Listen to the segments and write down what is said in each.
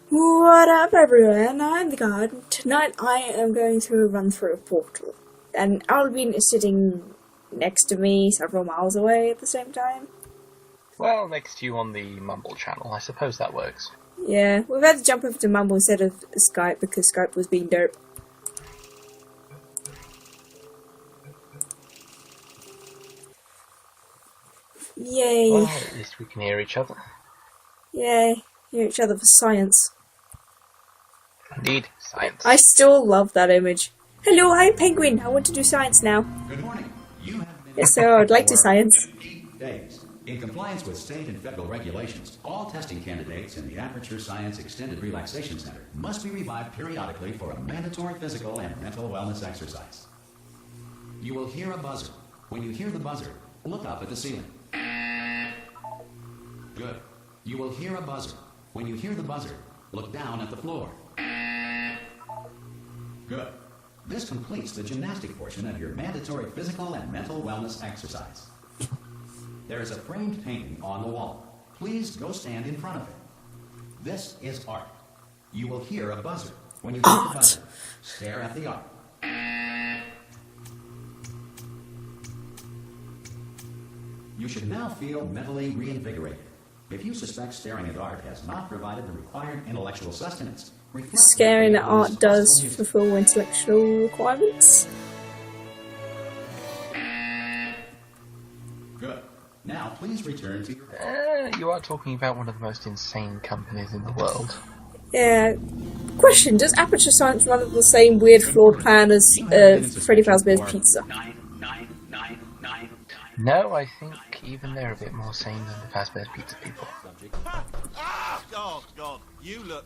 What up, everyone? I'm the guard. Tonight I am going to run through a portal, and Alvin is sitting next to me, several miles away at the same time. Well, next to you on the Mumble channel. I suppose that works. Yeah, we've had to jump over to Mumble instead of Skype because Skype was being dope. Yay! Well, at least we can hear each other. Yay! Hear each other for science. Indeed, science. I still love that image. Hello, I'm Penguin. I want to do science now. Good morning. You have been Yes, sir. I'd like to science. 8 days. In compliance with state and federal regulations, all testing candidates in the Aperture Science Extended Relaxation Center must be revived periodically for a mandatory physical and mental wellness exercise. You will hear a buzzer. When you hear the buzzer, look up at the ceiling. Good. You will hear a buzzer. When you hear the buzzer, look down at the floor. Good. This completes the gymnastic portion of your mandatory physical and mental wellness exercise. There is a framed painting on the wall. Please go stand in front of it. This is art. You will hear a buzzer. When you hear the buzzer, stare at the art. You should now feel mentally reinvigorated. If you suspect staring at art has not provided the required intellectual sustenance, Scaring at art does fulfill intellectual requirements. Good. Now, please return to your... You are talking about one of the most insane companies in the world. Yeah. Question: does Aperture Science run the same weird flawed plan as Freddy Fazbear's Pizza? No, I think even they're a bit more sane than the Fazbear's Pizza people. Oh God, you look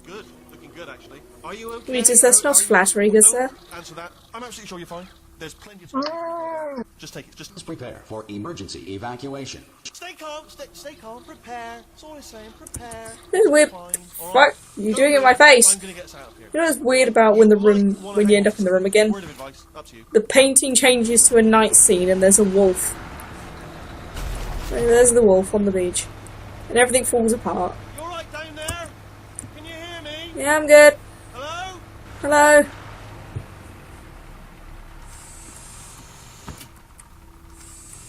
good. Looking good, actually. Are you okay? Regis, that's not flattering, is there? Answer that. I'm absolutely sure you're fine. There's plenty of time. Just take it. Just Prepare for emergency evacuation. stay calm. Stay calm. Prepare. That's all I'm saying. Prepare. This is weird. Fine. All What? right. You're Don't doing it in worry. my face. I'm gonna get us out of here. You know what's weird about when you end up in the room again? Word of advice. Up to you. The painting changes to a night scene and there's a wolf. And there's the wolf on the beach. And everything falls apart. You all right down there? Can you hear me? Yeah, I'm good. Hello? Hello.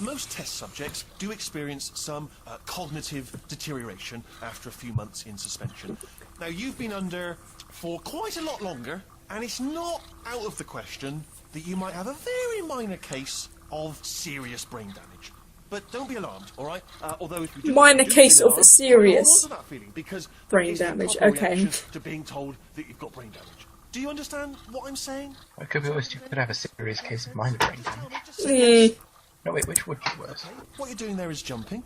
Most test subjects do experience some cognitive deterioration after a few months in suspension. Now, you've been under for quite a lot longer, and it's not out of the question that you might have a very minor case of serious brain damage. But don't be alarmed, all right? Although if you do, Minor do case feel of alarmed, serious hold on to that feeling, because brain that is the damage, proper okay. reaction to being told that you've got brain damage. Do you understand what I'm saying? It could be worse. You could have a serious case of minor brain damage. Just say yes. No, wait, which would be worse? What you're doing there is jumping.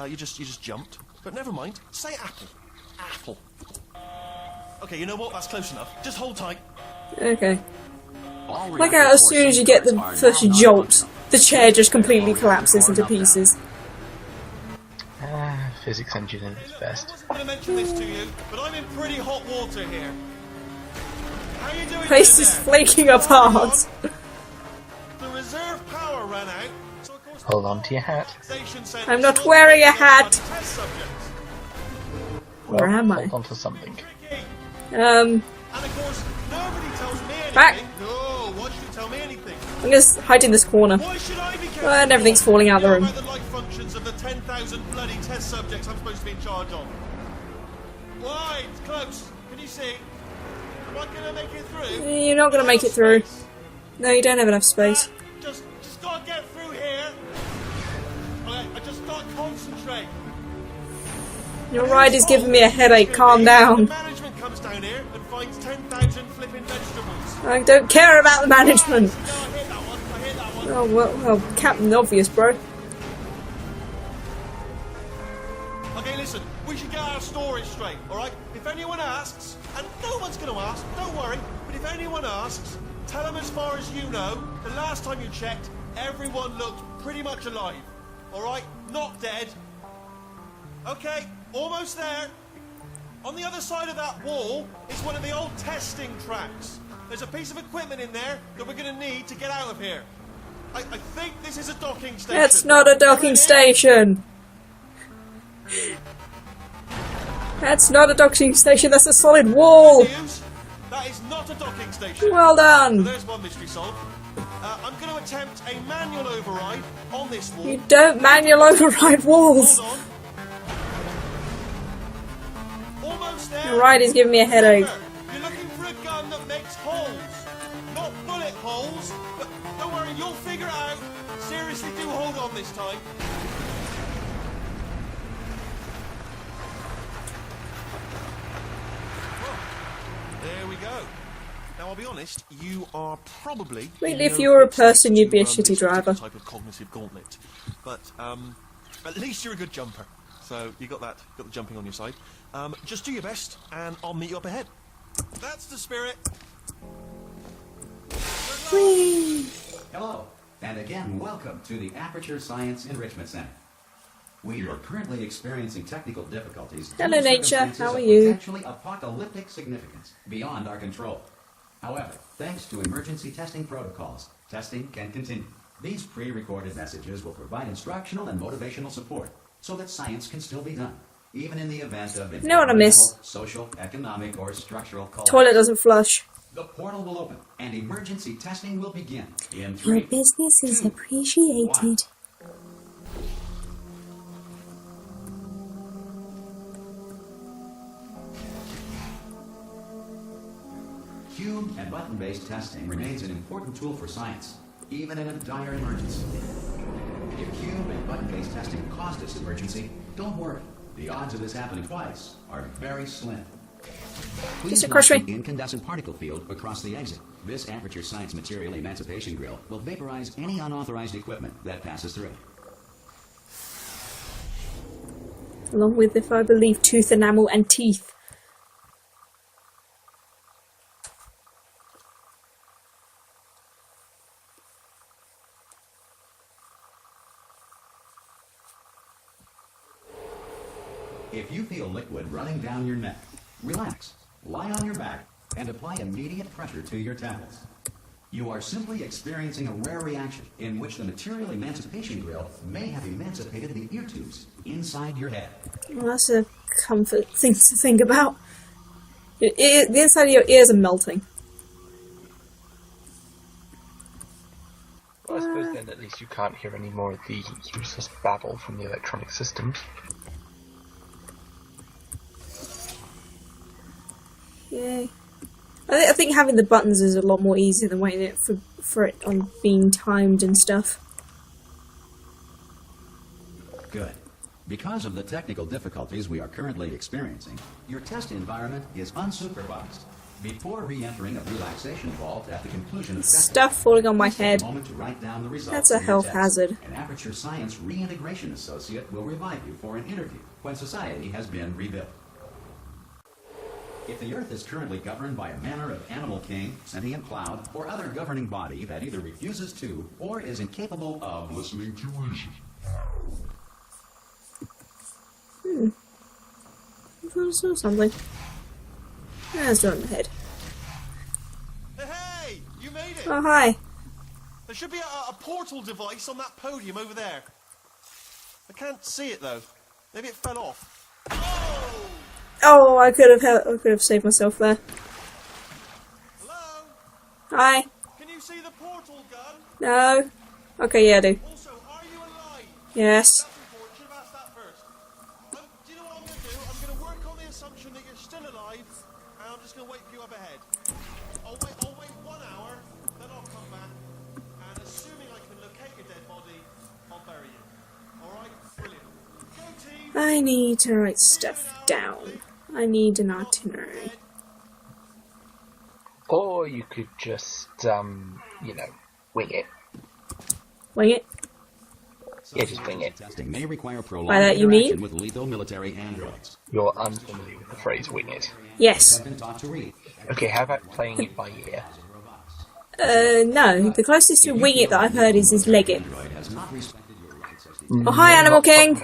You just jumped. But never mind. Say apple. Apple. Okay, you know what? That's close enough. Just hold tight. Okay. Like how as soon as you get the first jolt, the chair just completely collapses into pieces. Physics engine at its I best. wasn't going to mention this to you, but I'm in pretty hot water here. How you doing? Place down is there? flaking apart. The reserve power ran out, so of course. Hold on to your hat. Station said I'm not stop wearing a taking hat. test subjects. Where am I? Hold on to something. Tricky. Um, And of course, nobody tells me anything. Back. No, why should you tell me anything? I'm just hide in this corner. Why should I be careful? And everything's falling out of the room. About the life functions of the 10,000 bloody test subjects I'm supposed to be in charge of. Wide, close. Can you see? Am I gonna make it through? You're not gonna make it through. No, you don't have enough space. Just gotta get through here. Okay, I just gotta concentrate. Your ride is giving me a headache. Calm down. Management comes down here and finds 10,000 flipping vegetables. I don't care about the management. No, I hit that one. I hit that one. Oh, well, Captain Obvious, bro. Okay, listen, we should get our story straight, alright? If anyone asks, and no one's gonna ask, don't worry, but if anyone asks, tell them as far as you know, the last time you checked, everyone looked pretty much alive. Alright? Not dead. Okay, almost there. On the other side of that wall is one of the old testing tracks. There's a piece of equipment in there that we're gonna need to get out of here. I think this is a docking station. That's not a docking station. That's not a docking station, that's a solid wall! News, that is not a docking station. Well So done! there's one mystery solved. I'm going to attempt a manual override on this wall. You don't manual override walls! Hold on. Almost there. The ride is giving me a headache. Remember, you're looking for a gun that makes holes. Not bullet holes, but don't worry, you'll figure it out. Seriously, do hold on this time. Well, there we go. Now, I'll be honest, you are probably... I mean, if you were a person, you'd be a shitty this driver. type of cognitive gauntlet. But, at least you're a good jumper. So, you got the jumping on your side. Just do your best, and I'll meet you up ahead. That's the spirit. Whee! Hello, and again, welcome to the Aperture Science Enrichment Center. We are currently experiencing technical difficulties. due Hello, to nature. circumstances How are of you? Potentially apocalyptic significance beyond our control. However, thanks to emergency testing protocols, testing can continue. These pre-recorded messages will provide instructional and motivational support so that science can still be done, even in the event of know what I miss? environmental, social, economic, or structural collapse. Toilet doesn't flush. The portal will open, and emergency testing will begin in Your 3, business is 2, appreciated. Cube and button-based testing remains an important tool for science, even in a dire emergency. If cube and button-based testing caused this emergency, don't worry. The odds of this happening twice are very slim. Please Mr. Crusher. watch the incandescent particle field across the exit. This Aperture Science Material Emancipation Grill will vaporize any unauthorized equipment that passes through. Along with, if I believe, tooth enamel and teeth. If you feel liquid running down your neck, relax, lie on your back, and apply immediate pressure to your temples. You are simply experiencing a rare reaction in which the material emancipation grill may have emancipated the ear tubes inside your head. Well, that's a comfort thing to think about. The inside of your ears are melting. Well, I suppose then at least you can't hear any more of the useless babble from the electronic systems. Yay. I think having the buttons is a lot more easier than waiting for it on being timed and stuff. Good. Because of the technical difficulties we are currently experiencing, your test environment is unsupervised. Before re-entering a relaxation vault at the conclusion of testing, Stuff falling on my please take head. a moment to write down the results That's a of your health test. hazard. An Aperture Science reintegration associate will revive you for an interview when society has been rebuilt. If the Earth is currently governed by a manner of animal king, sentient cloud, or other governing body that either refuses to or is incapable of listening to reason, I thought I saw something. That's not in my head. Hey, you made it. Oh, hi. There should be a portal device on that podium over there. I can't see it though. Maybe it fell off. Oh! Oh, I could have saved myself there. Hello? Hi. Can you see the portal gun? No. Okay, yeah, I do. Also, are you alive? Yes. That's important. Should have asked that first. Do you know what I'm going to do? I'm going to work on the assumption that you're still alive, and I'm just going to wait for you up ahead. I'll wait 1 hour, then I'll come back, and assuming I can locate your dead body, I'll bury you. Alright? Brilliant. Go team! I need to write stuff down. I need an itinerary. Or you could just, wing it. Wing it. Yeah, just wing it. testing may require prolonged By that you interaction mean? with lethal military androids. You're unfamiliar with the phrase wing it. Yes. Have been taught to read. Okay, how about playing it by ear? No. The closest to wing it that I've heard is leg it. Android has not respected your rights as Oh, hi, Animal King.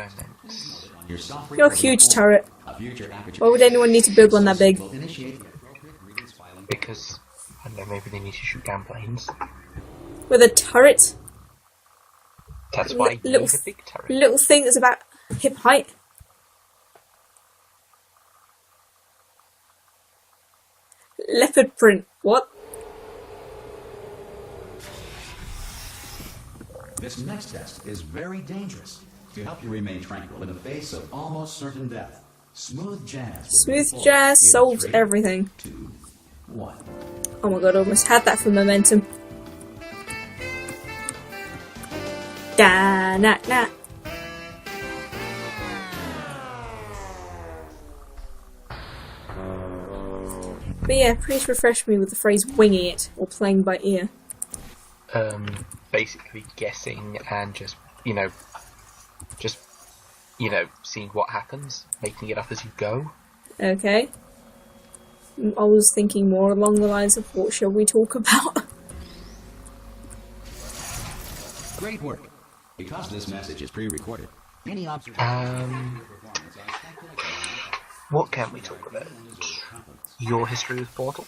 your software. You're a huge turret. A future Aperture Why would anyone need to build one that big? will initiate the appropriate grievance filing. Because, I don't know, maybe they need to shoot down planes. With a turret? That's why you need a big turret. Little thing that's about hip height. Leopard print. What? This next test is very dangerous. To help you remain tranquil in the face of almost certain death, smooth jazz. Smooth jazz solves everything. 2, 1. Oh my god, I almost had that for momentum. Da na na. But yeah, please refresh me with the phrase winging it or playing by ear. Basically guessing and just seeing what happens, making it up as you go. Okay. I was thinking more along the lines of what shall we talk about? Great work. Because this message is pre-recorded, any observations What can we talk about? Your history with Portal?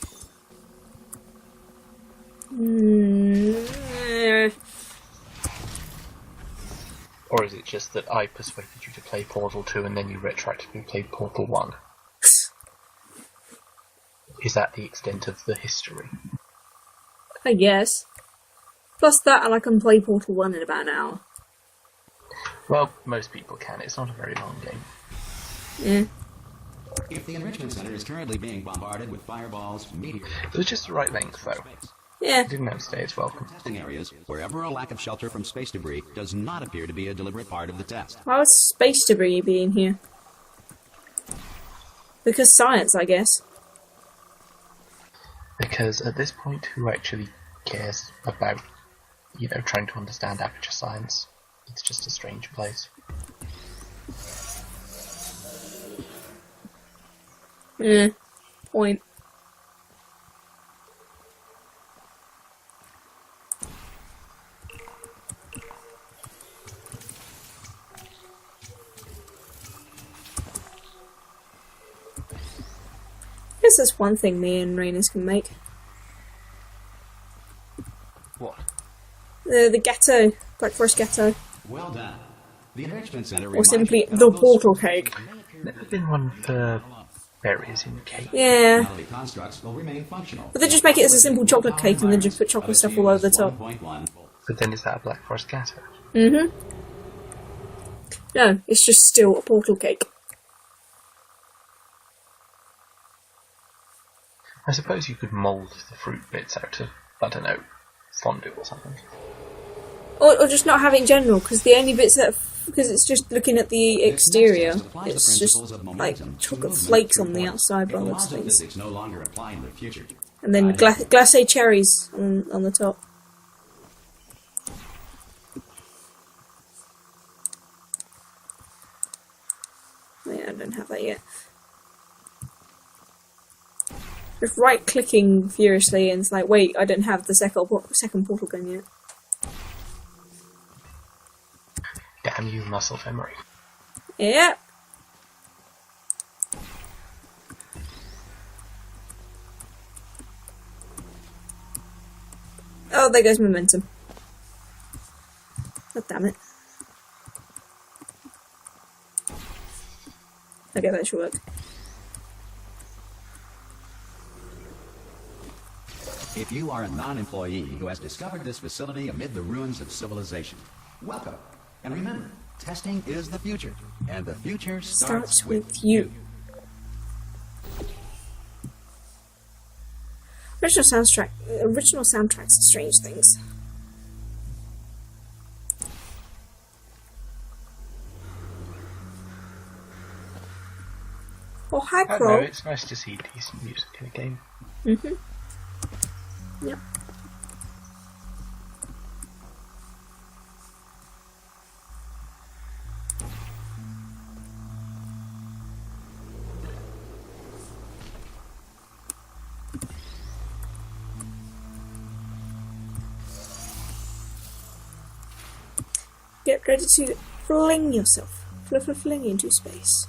Or is it just that I persuaded you to play Portal 2 and then you retroactively played Portal 1? Is that the extent of the history? I guess. Plus that, and I can play Portal 1 in about an hour. Well, most people can. It's not a very long game. Yeah. If the Enrichment Center is currently being bombarded with fireballs, meteors... It was just the right length, though. Yeah. Didn't overstay its welcome. Testing areas, wherever a lack of shelter from space debris does not appear to be a deliberate part of the test. Why would space debris be in here? Because science, I guess. Because at this point, who actually cares about, trying to understand aperture science? It's just a strange place. Yeah. Point. I guess that's one thing me and Rainers can make. What? The ghetto. Black Forest ghetto. Well done. The Enrichment Center... Or simply the portal cake. Never been one for berries in cake. Yeah. constructs will remain functional. But they just make it as a simple chocolate cake and then just put chocolate stuff all over the top. But then is that a Black Forest ghetto? Mm-hmm. No, it's just still a portal cake. I suppose you could mould the fruit bits out of, I don't know, fondue or something. Or just not have it in general, because the only bits that... Because it's just looking at the exterior, it's just like chocolate flakes on the outside by those things. And then glacé cherries on the top. Yeah, I don't have that yet. Just right-clicking furiously and it's like, wait, I don't have the second portal gun yet. Damn you, muscle memory. Yep. Oh, there goes momentum. God damn it. Okay, that should work. If you are a non-employee who has discovered this facility amid the ruins of civilization, welcome. And remember, testing is the future, and the future starts with you. Original soundtracks are strange things. Oh, hi, I don't Crow. know, it's nice to see decent music in a game. Mm-hmm. Yep. Get ready to fling yourself. Fling into space.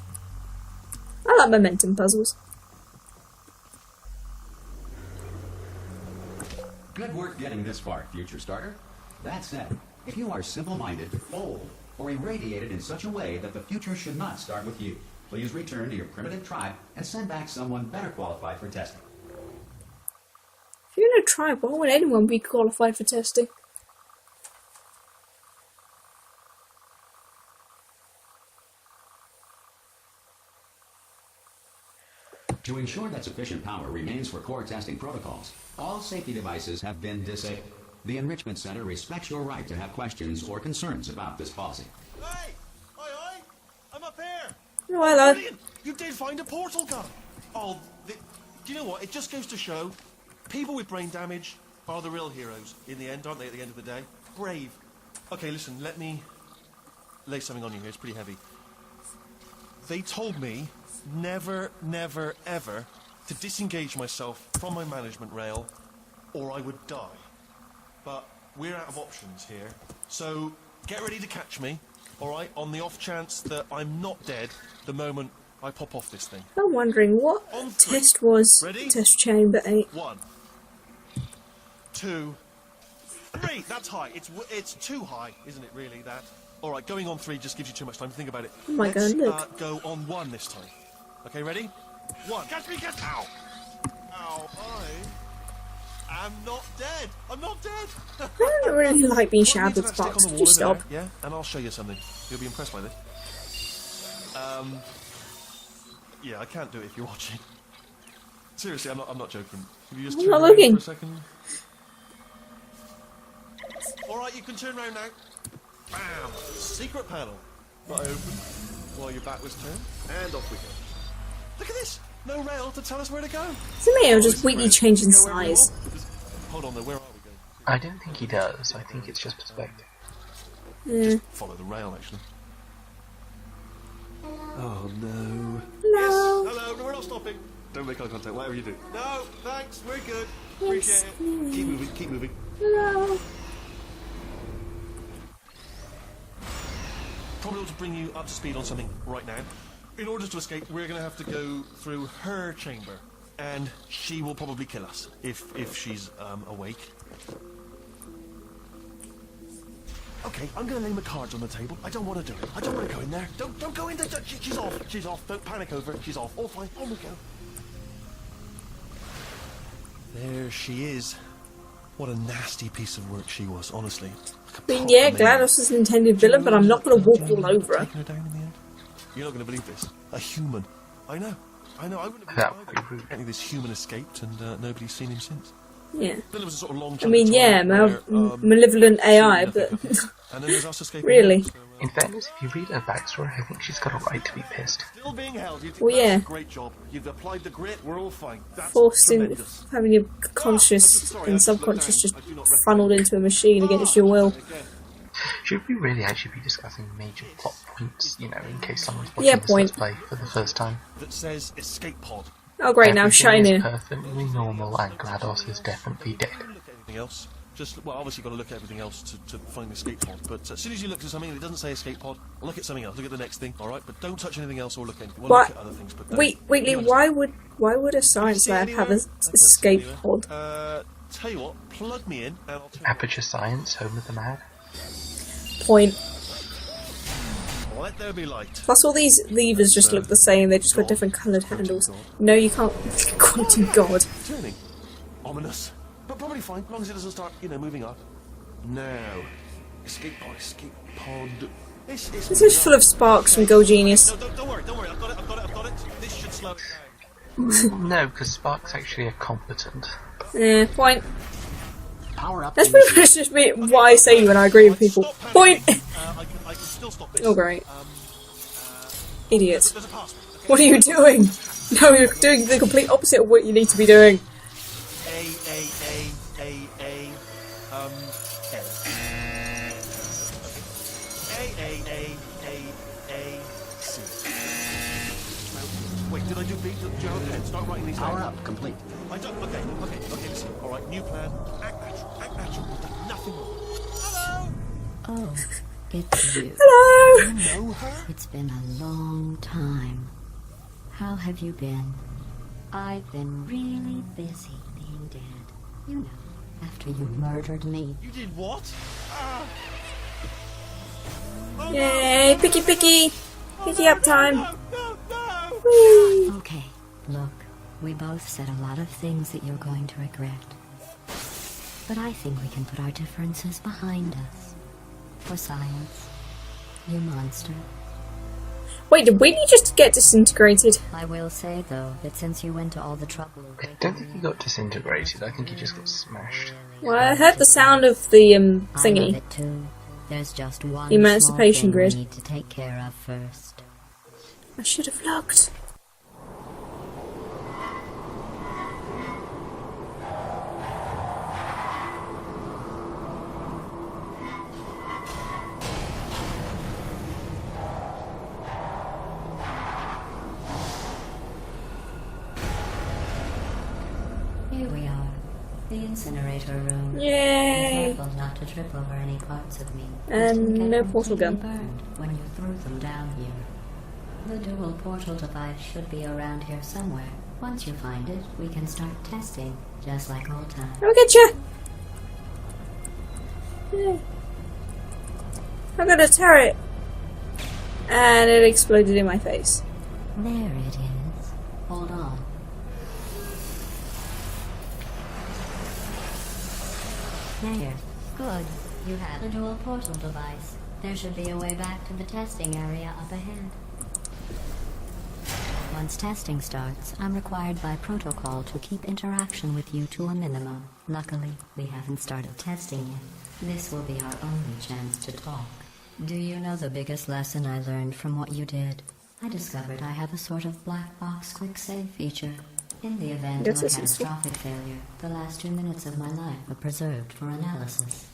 I like momentum puzzles. Good work getting this far, future starter. That said, if you are simple-minded, bold, or irradiated in such a way that the future should not start with you, please return to your primitive tribe and send back someone better qualified for testing. If you're in a tribe, why would anyone be qualified for testing? To ensure that sufficient power remains for core testing protocols, all safety devices have been disabled. The Enrichment Center respects your right to have questions or concerns about this policy. Hey! Hi! I'm up here! Oh, hello. Brilliant! You did find a portal gun! Oh, do you know what? It just goes to show, people with brain damage are the real heroes in the end, aren't they, at the end of the day? Brave. Okay, listen, let me lay something on you here. It's pretty heavy. They told me never, never, ever to disengage myself from my management rail or I would die. But we're out of options here, so get ready to catch me, alright, on the off chance that I'm not dead the moment I pop off this thing. I'm wondering what On three. test was Ready? test chamber 8. 1, 2, 3. That's high. It's too high, isn't it? Really? That. All right. Going on 3 just gives you too much time to think about it. Oh my Let's, God, look. go on 1 this time. Okay. Ready? 1. Catch me! Catch! Ow! Ow! I am not dead. I'm not dead. I don't really like being Put me shouted to that stick Sparks. on the Could you wall over stop? there, yeah, and I'll show you something. You'll be impressed by this. Yeah, I can't do it if you're watching. Seriously, I'm not joking. Can you just I'm turn not around looking. for a second? All right, you can turn around now. Bam! Secret panel. Not open while your back was turned, and off we go. Look at this. No rail to tell us where to go. To me, it was just weekly Right. changing Go wherever you size. want. Just- Hold on, though. Where are we going? I don't think he does. I think it's just perspective. Yeah. Follow the rail, actually. Oh no. No. Hello, no, we're not stopping. Don't make eye contact, whatever you do. No, thanks, we're good. Yes, Appreciate it. Keep moving, keep moving. No. Probably ought to bring you up to speed on something right now. In order to escape, we're going to have to go through her chamber. And she will probably kill us, if she's awake. Okay, I'm going to lay my cards on the table. I don't want to do it. I don't want to go in there. Don't go in there. She's off. She's off. Don't panic over it. She's off. All fine. On we go. There she is. What a nasty piece of work she was, honestly. Like a I mean, pot yeah, of mayonnaise. GLaDOS is an intended villain, but I'm not going to walk all over her. Taking her down in the end? You're not going to believe this. A human. I know. I wouldn't have That believed would be either. rude. Apparently this human escaped and nobody's seen him since. Yeah. Then there was a sort of long I chunk mean, of yeah, time where, malevolent AI, nothing but happened. And then there's us escaping. really? So, In fairness, if you read her backstory, I think she's got a right to be pissed. still being held. You think Well, that's yeah. a great job. You've applied the grit. We're all fine. That's forced in, tremendous. having your conscious and subconscious just funneled into a machine against your will. Should we really actually be discussing major plot points, you know, in case someone's Yeah, watching this point. Let's Play for the first time? That says escape pod. Oh great, now Everything shiny. is perfectly normal and GLaDOS is definitely dead. Don't look at anything else. Just, well, obviously you've got to look at everything else to find the escape pod. But as soon as you look at something and it doesn't say escape pod, look at something else. Look at the next thing, all right? But don't touch anything else or look at anything. Well, What? look at other things, but don't. Wait, Wheatley, You understand? why would a science See it lab have anywhere? an I can't see it escape anywhere. pod? Tell you what, plug me in and I'll turn Aperture Science, home of the mad. Point. Let there be light. Plus, all these levers just look the same. They just got different coloured handles. No, you can't. Quantum God. Turning. Ominous. But probably fine, as long as it doesn't start, moving up. Now. Escape pod, escape pod. It's This is full of sparks from Go Genius. No, don't worry, I've got it. This should slow it down. No, because Sparks actually are competent. Yeah, point. Power up. That's pretty much just me, what I say when I agree with people. Stop panicking. Point! I can still stop this. Oh, great. Idiot. There's a password. What are you doing? No, you're doing the complete opposite of what you need to be doing. A, C. Wait, did I do B? Do you have a pen? Start writing these Power down. up complete. I don't. Okay, listen. All right, new plan. Act natural. We've done nothing wrong. Hello. Oh, it's you. Hello! You know her? It's been a long time. How have you been? I've been really busy being dead. You know, after you murdered me. You did what? Ah. Oh, Yay, picky. Picky up time. No. Whee! Okay, look, we both said a lot of things that you're going to regret. but I think we can put our differences behind us. For science, you monster. Wait, did Winnie just get disintegrated? I will say, though, that since you went to all the trouble of I don't think he got disintegrated. I think he just got smashed. Well, I heard the sound of the I love thingy. it too. There's just one The emancipation small thing grid. we need to take care of first. I should have looked. Here we are, the incinerator room. Yay! Be careful not to trip over any parts of me. And Get no portal completely gun. burned when you threw them down here. The dual portal device should be around here somewhere. Once you find it, we can start testing, just like old times. I'll get you! Yay. I got a turret! And it exploded in my face. There it is. Hold on. There. Good. You have the dual portal device. There should be a way back to the testing area up ahead. Once testing starts, I'm required by protocol to keep interaction with you to a minimum. Luckily, we haven't started testing yet. This will be our only chance to talk. Do you know the biggest lesson I learned from what you did? I discovered I have a sort of black box quick save feature. In the event of a That's useful. catastrophic failure, the last 2 minutes of my life are preserved for analysis.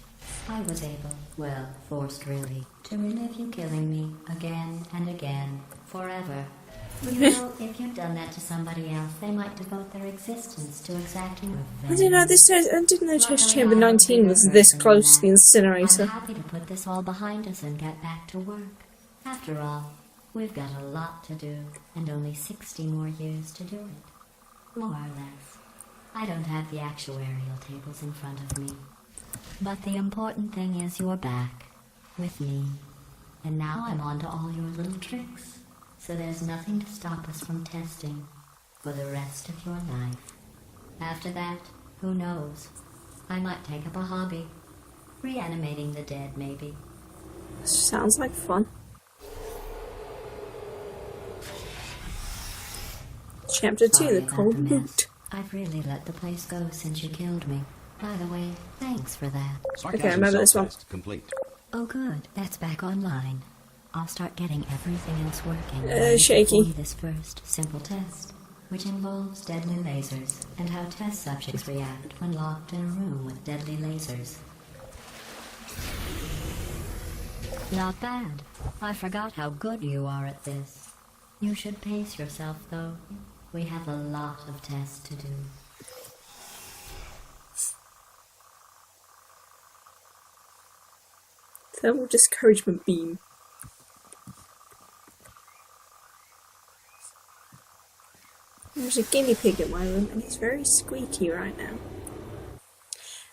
I was able, well, forced really, to relive you killing me again and again, forever. You know, if you'd done that to somebody else, they might devote their existence to exacting I revenge. didn't know I didn't know Test Chamber 19 was this close to the I'm incinerator. happy to put this all behind us and get back to work. After all, we've got a lot to do, and only 60 more years to do it. More or less. I don't have the actuarial tables in front of me. But the important thing is you're back, with me. And now I'm on to all your little tricks. So there's nothing to stop us from testing for the rest of your life. After that, who knows? I might take up a hobby. Reanimating the dead, maybe. Sounds like fun. Chapter 2, Sorry the about cold the mess. boot. I've really let the place go since you killed me. By the way, thanks for that. Sarcasm I remember this one. self-test complete. Oh good, that's back online. I'll start getting everything else working when I shaky. perform this first simple test, which involves deadly lasers and how test subjects react when locked in a room with deadly lasers. Not bad. I forgot how good you are at this. You should pace yourself, though. We have a lot of tests to do. Thermal discouragement beam. There's a guinea pig in my room and he's very squeaky right now.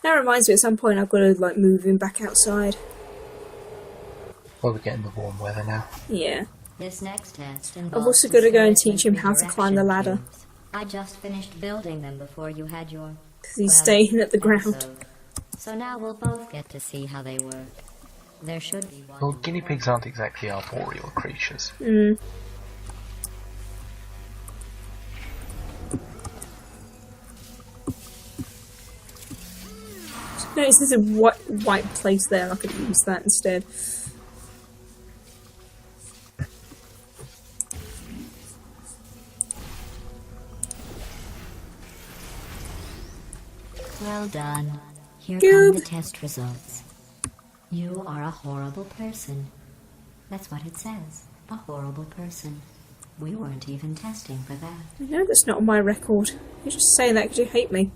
That reminds me, at some point I've got to like move him back outside. Well, we're getting the warm weather now. Yeah. This next test I've also got to go and teach him how to climb the ladder. I just finished building them before you had your... Because he's staying at the ground. episode. So now we'll both get to see how they work. There should be one. Well, guinea pigs aren't exactly arboreal creatures. Mm. Notice there's a white place there, I could use that instead. Well done. Here Goob. come the test results. You are a horrible person. That's what it says. A horrible person. We weren't even testing for that. I know that's not on my record. You're just saying that because you hate me.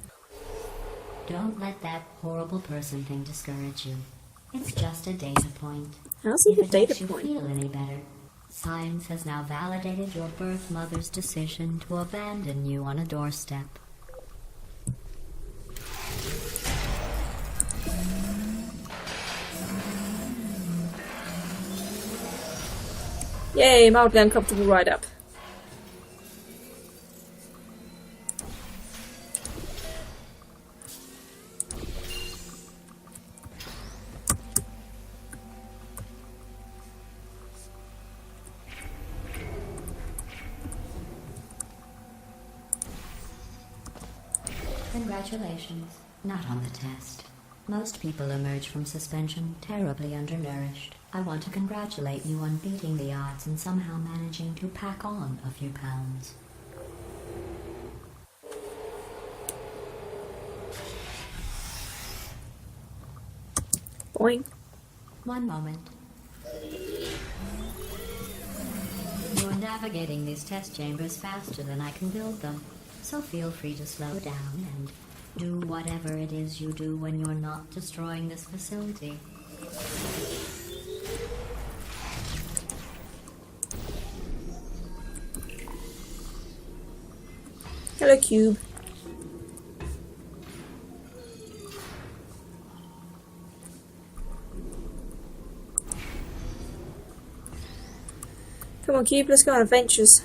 Don't let that horrible person thing discourage you. It's just a data point. How's If it a it data makes you point? feel any better, science has now validated your birth mother's decision to abandon you on a doorstep. Yay, mildly uncomfortable ride up. Congratulations. Not on the test. Most people emerge from suspension terribly undernourished. I want to congratulate you on beating the odds and somehow managing to pack on a few pounds. Boing. One moment. You're navigating these test chambers faster than I can build them, so feel free to slow down and do whatever it is you do when you're not destroying this facility. Hello, Cube. Come on, Cube, let's go on adventures.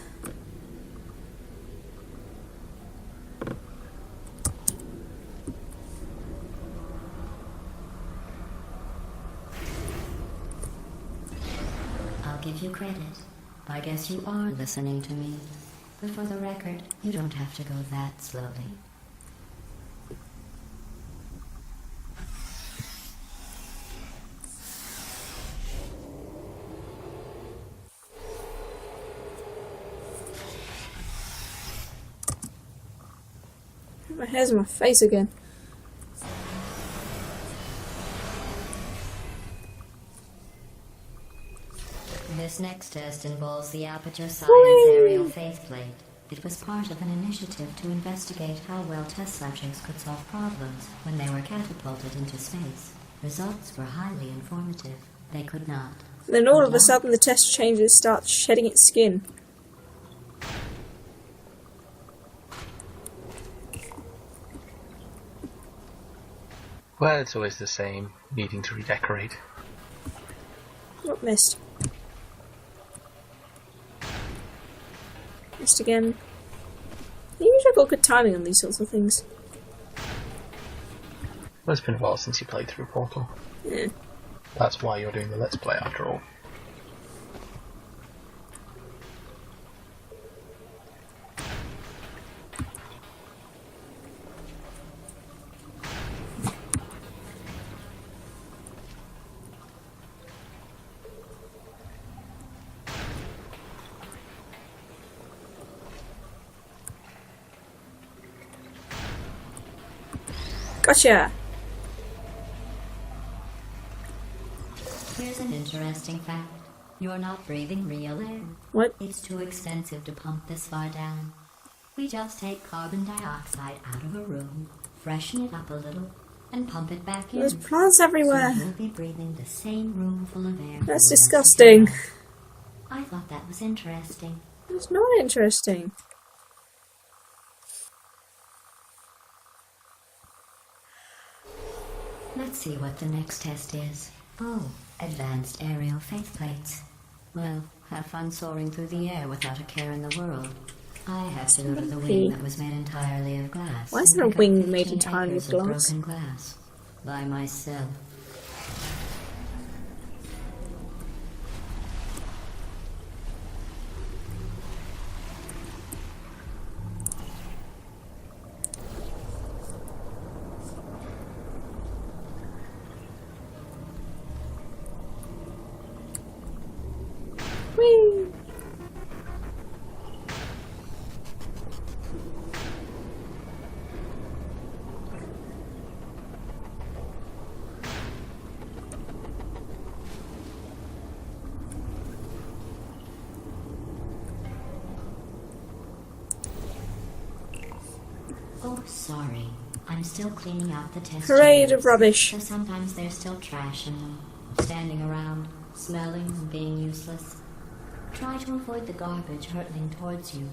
I'll give you credit. I guess you are listening to me. But for the record, you don't have to go that slowly. My hair's in my face again. This next test involves the Aperture Science aerial faceplate. It was part of an initiative to investigate how well test subjects could solve problems when they were catapulted into space. Results were highly informative. They could not. Then all of a sudden the test changes starts shedding its skin. Well, it's always the same, needing to redecorate. What missed? Missed again. You usually got good timing on these sorts of things. Well, it's been a while since you played through Portal. Yeah. That's why you're doing the Let's Play after all. Gotcha! Here's an interesting fact. You're not breathing real air. What? It's too expensive to pump this far down. We just take carbon dioxide out of a room, freshen it up a little, and pump it back in. There's plants everywhere. So you'll be breathing the same room full of air. That's for the rest of disgusting. your life. I thought that was interesting. It's not interesting. Let's see what the next test is. Oh, advanced aerial faceplates. Well, have fun soaring through the air without a care in the world. I have to go to the wing that was made entirely of glass. Why isn't and a pick up wing made 15 entirely acres of glass? broken glass. By myself. Whee! Oh, sorry. I'm still cleaning out the test Parade chambers. of rubbish. So sometimes there's still trash in them, standing around, smelling and being useless. Try to avoid the garbage hurtling towards you.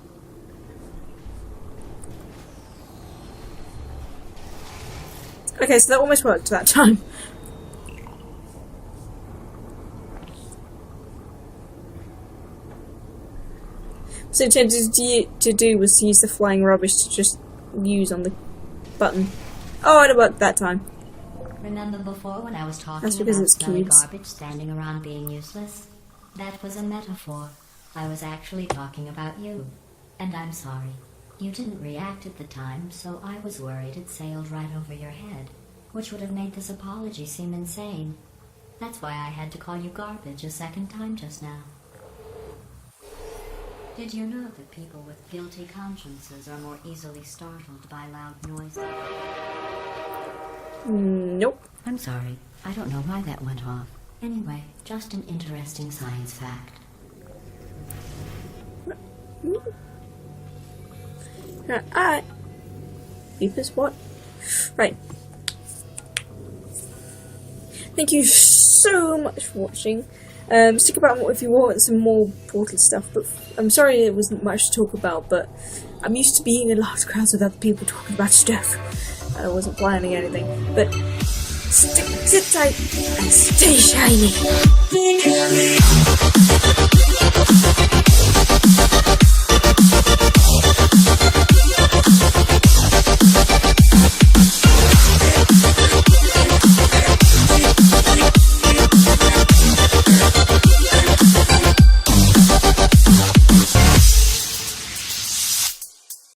Okay, so that almost worked that time. So intended to do was to use the flying rubbish to just use on the button. Oh, it worked that time. Remember before when I was talking That's because about it's smelly cubes. garbage standing around being useless? That was a metaphor. I was actually talking about you. And I'm sorry. You didn't react at the time, so I was worried it sailed right over your head, which would have made this apology seem insane. That's why I had to call you garbage a second time just now. Did you know that people with guilty consciences are more easily startled by loud noises? Nope. I'm sorry. I don't know why that went off. Anyway, just an interesting science fact. Alright. Beepers, what? Right. Thank you so much for watching. Stick about if you want some more Portal stuff, but I'm sorry there wasn't much to talk about, but I'm used to being in large crowds with other people talking about stuff. I wasn't planning anything, but sit tight and stay shiny.